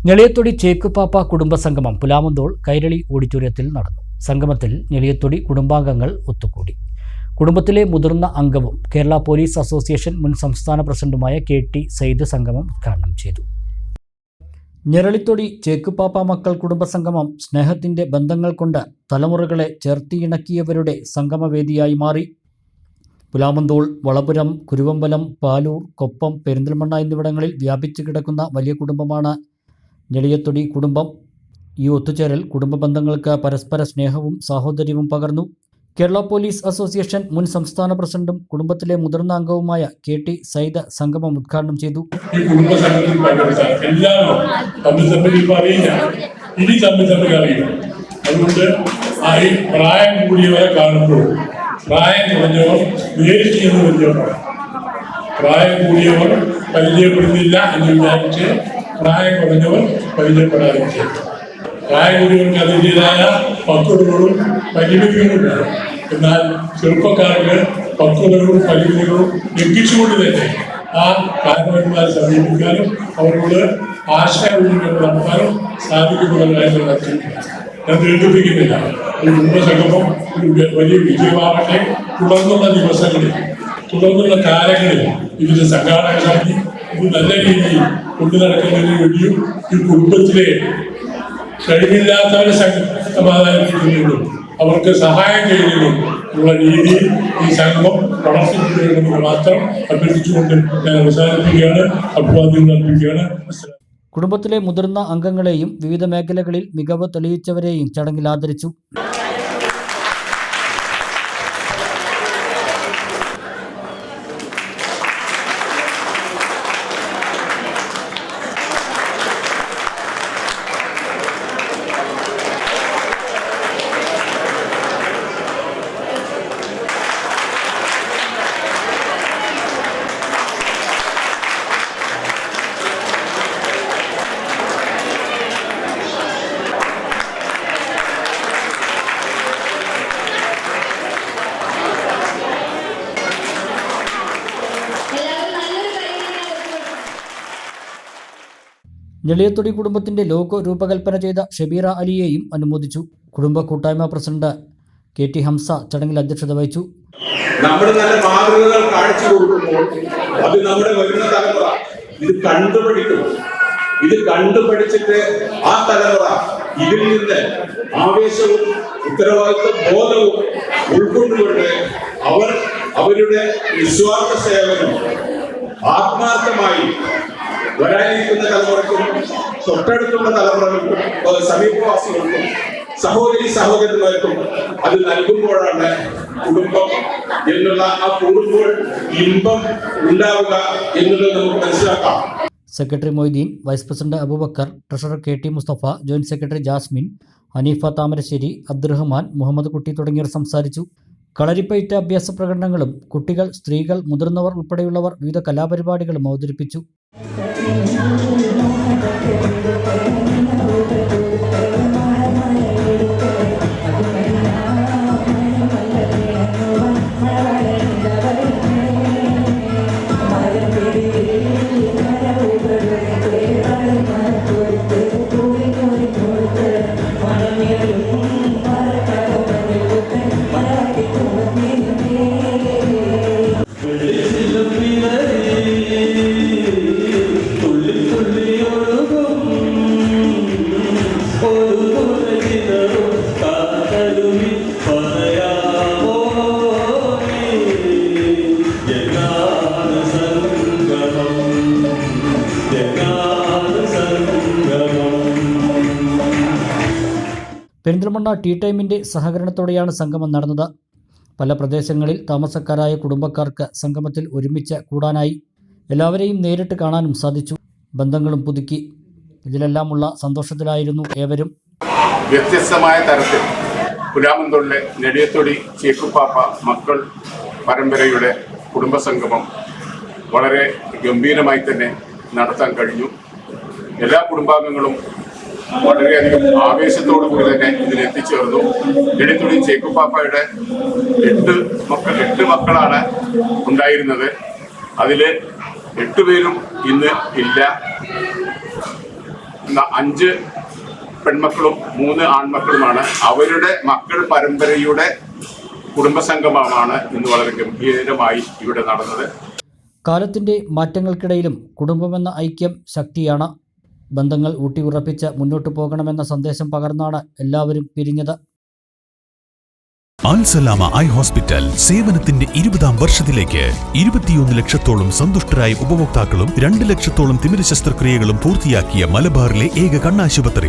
ഞെളിയത്തൊടി ചേക്കുപാപ്പ കുടുംബസംഗമം പുലാമന്തോൾ കൈരളി ഓഡിറ്റോറിയത്തിൽ നടന്നു. സംഗമത്തിൽ ഞെളിയത്തൊടി കുടുംബാംഗങ്ങൾ ഒത്തുകൂടി. കുടുംബത്തിലെ മുതിർന്ന അംഗവും കേരള പോലീസ് അസോസിയേഷൻ മുൻ സംസ്ഥാന പ്രസിഡന്റുമായ KT സയ്യിദ് സംഗമം ഉദ്ഘാടനം ചെയ്തു. ഞെളിയത്തൊടി ചേക്കുപാപ്പ മക്കൾ കുടുംബസംഗമം സ്നേഹത്തിന്റെ ബന്ധങ്ങൾ കൊണ്ട് തലമുറകളെ ചേർത്തിയിണക്കിയവരുടെ സംഗമവേദിയായി മാറി. പുലാമന്തോൾ, വളപുരം, കുരുവമ്പലം, പാലൂർ, കൊപ്പം, പെരിന്തൽമണ്ണ എന്നിവിടങ്ങളിൽ വ്യാപിച്ചു കിടക്കുന്ന വലിയ കുടുംബമാണ് ഞെളിയത്തൊടി കുടുംബം. ഈ ഒത്തുചേരൽ കുടുംബ ബന്ധങ്ങൾക്ക് പരസ്പര സ്നേഹവും സാഹോദര്യവും പകർന്നു. കേരള പോലീസ് അസോസിയേഷൻ മുൻ സംസ്ഥാന പ്രസിഡന്റും കുടുംബത്തിലെ മുതിർന്ന അംഗവുമായ KT സയ്യിദ് സംഗമം ഉദ്ഘാടനം ചെയ്തു. അതുകൊണ്ട് പ്രായം കൂടിയവരെ കാണുമ്പോൾ പ്രായം കുറഞ്ഞവർ നേരിട്ട് എന്ന് പരിചയപ്പെടാം. പ്രായം കൂടിയവർ പരിചയപ്പെടുന്നില്ല എന്ന് വിചാരിച്ച് പ്രായം കുറഞ്ഞവർ പരിചയപ്പെടാതിരിക്കും. പ്രായം കൂടിയവർക്ക് അതിൻ്റെതായ പക്വതകളും പരിമിതികളും വേണം. എന്നാൽ ചെറുപ്പക്കാർക്ക് പക്വതകളും പരിമിതികളും ലംഘിച്ചുകൊണ്ട് തന്നെ ആ കാരണവന്മാരെ സമീപിക്കാനും അവരോട് ആശയവിനിമയം നടത്താനും സാധിക്കുന്നുള്ള കാര്യങ്ങൾ നടത്തിയിട്ടുണ്ട്. ഞാൻ ദീർഘിപ്പിക്കുന്നില്ല. ഒരു കുടുംബസംഗമം വലിയ വിജയമാകട്ടെ. തുടർന്നുള്ള ദിവസങ്ങളിൽ, തുടർന്നുള്ള കാലങ്ങളിൽ ഇതിന്റെ സംഘാടക സമിതി ഇത് നല്ല രീതിയിൽ കൊണ്ടു നടക്കുന്നതിന് വേണ്ടിയും ഈ കുടുംബത്തിലെ കഴിവില്ലാത്തവരെ സമാധാനിപ്പിക്കുന്നതിനും അവർക്ക് സഹായം ചെയ്യുന്നതിനും ഉള്ള രീതിയിൽ ഈ സംഘം വളർത്തിക്കൊണ്ടുവരണമെന്ന് മാത്രം അഭ്യർത്ഥിച്ചുകൊണ്ട് ഞാൻ അവസാനിപ്പിക്കുകയാണ്. അഭിവാദ്യം അർപ്പിക്കുകയാണ്. കുടുംബത്തിലെ മുതിർന്ന അംഗങ്ങളെയും വിവിധ മേഖലകളിൽ മികവ് തെളിയിച്ചവരെയും ചടങ്ങിൽ ആദരിച്ചു. ഞെളിയത്തൊടി കുടുംബത്തിന്റെ ലോഗോ രൂപകൽപ്പന ചെയ്ത ഷബീറ അലിയെയും അനുമോദിച്ചു. കുടുംബ കൂട്ടായ്മ പ്രസിഡന്റ് KT ഹംസ ചടങ്ങിൽ അധ്യക്ഷത വഹിച്ചു. നമ്മുടെ നല്ല മാതൃകകൾ കാണിച്ചു കൊടുക്കുമ്പോൾ അത് നമ്മുടെ വരുന്ന തലമുറ ഇത് കണ്ടുപഠിക്കും. ഇത് കണ്ടുപഠിച്ചിട്ട് ആ തലമുറ ഇതിൽ നിന്ന് ആവേശവും ഉത്തരവാദിത്വ ബോധവും ഉൾക്കൊണ്ടുകൊണ്ട് അവരുടെ നിസ്വാർത്ഥ സേവനം ആത്മാർത്ഥമായി വരാനിരിക്കുന്ന തലമുറയ്ക്കും തൊട്ടടുത്തുള്ള തലമുറകൾക്കും സമീപവാസികൾക്കും സഹോദരന്മാർക്കും അത് നൽകുമ്പോഴാണ് കുടുംബം എന്നുള്ള ആ കൂടുമ്പോൾ ഇമ്പം ഉണ്ടാവുക എന്നുള്ളത് നമുക്ക് മനസ്സിലാക്കാം. Secretary Moideen, vice president Aboobacker, treasurer KT Musthafa, joint secretary Jasmine, Haneefa Thamarassery, Abdurahiman, Muhammad Kutty തുടങ്ങിയവർ സംസാരിച്ചു. കളരിപ്പയറ്റ അഭ്യാസ പ്രകടനങ്ങളും കുട്ടികൾ, സ്ത്രീകൾ, മുതിർന്നവർ ഉൾപ്പെടെയുള്ളവർ വിവിധ കലാപരിപാടികളും അവതരിപ്പിച്ചു. പെരിന്തൽമണ്ണ ടീ ടൈമിൻ്റെ സഹകരണത്തോടെയാണ് സംഗമം നടന്നത്. പല പ്രദേശങ്ങളിൽ താമസക്കാരായ കുടുംബക്കാർക്ക് സംഗമത്തിൽ ഒരുമിച്ച് കൂടാനായി. എല്ലാവരെയും നേരിട്ട് കാണാനും സാധിച്ചു. ബന്ധങ്ങളും പുതുക്കി. ഇതിലെല്ലാമുള്ള സന്തോഷത്തിലായിരുന്നു ഏവരും. വ്യത്യസ്തമായ തരത്തിൽ പുലാമന്തോളിലെ ഞെളിയത്തൊടി ചേക്കുപാപ്പ മക്കൾ പരമ്പരയുടെ കുടുംബസംഗമം വളരെ ഗംഭീരമായി തന്നെ നടത്താൻ കഴിഞ്ഞു. എല്ലാ കുടുംബാംഗങ്ങളും വളരെയധികം ആവേശത്തോടു കൂടി തന്നെ ഇതിൽ എത്തിച്ചേർന്നു. ഞെളിയത്തൊടി ചേക്കുപാപ്പയുടെ 8 മക്കളാണ് ഉണ്ടായിരുന്നത്. അതിൽ 8 പേരും ഇന്ന് ഇല്ല. 5 പെൺമക്കളും 3 ആൺമക്കളുമാണ്. അവരുടെ മക്കൾ പരമ്പരയുടെ കുടുംബസംഗമമാണ് ഇന്ന് വളരെ ഗംഭീരമായി ഇവിടെ നടന്നത്. കാലത്തിൻ്റെ മാറ്റങ്ങൾക്കിടയിലും കുടുംബമെന്ന ഐക്യം ശക്തിയാണ്. ബന്ധങ്ങൾ ഊട്ടിയുറപ്പിച്ച് മുന്നോട്ടു പോകണമെന്ന സന്ദേശം പകർന്നാണ് എല്ലാവരും പിരിഞ്ഞത്. അൽസലാമ ഐ ഹോസ്പിറ്റൽ സേവനത്തിന്റെ 20ാം വർഷത്തിലേക്ക് 21 ലക്ഷത്തോളം സന്തുഷ്ടരായ ഉപഭോക്താക്കളും 2 ലക്ഷത്തോളം തിമിര ശസ്ത്രക്രിയകളും പൂർത്തിയാക്കിയ മലബാറിലെ ഏക കണ്ണാശുപത്രി.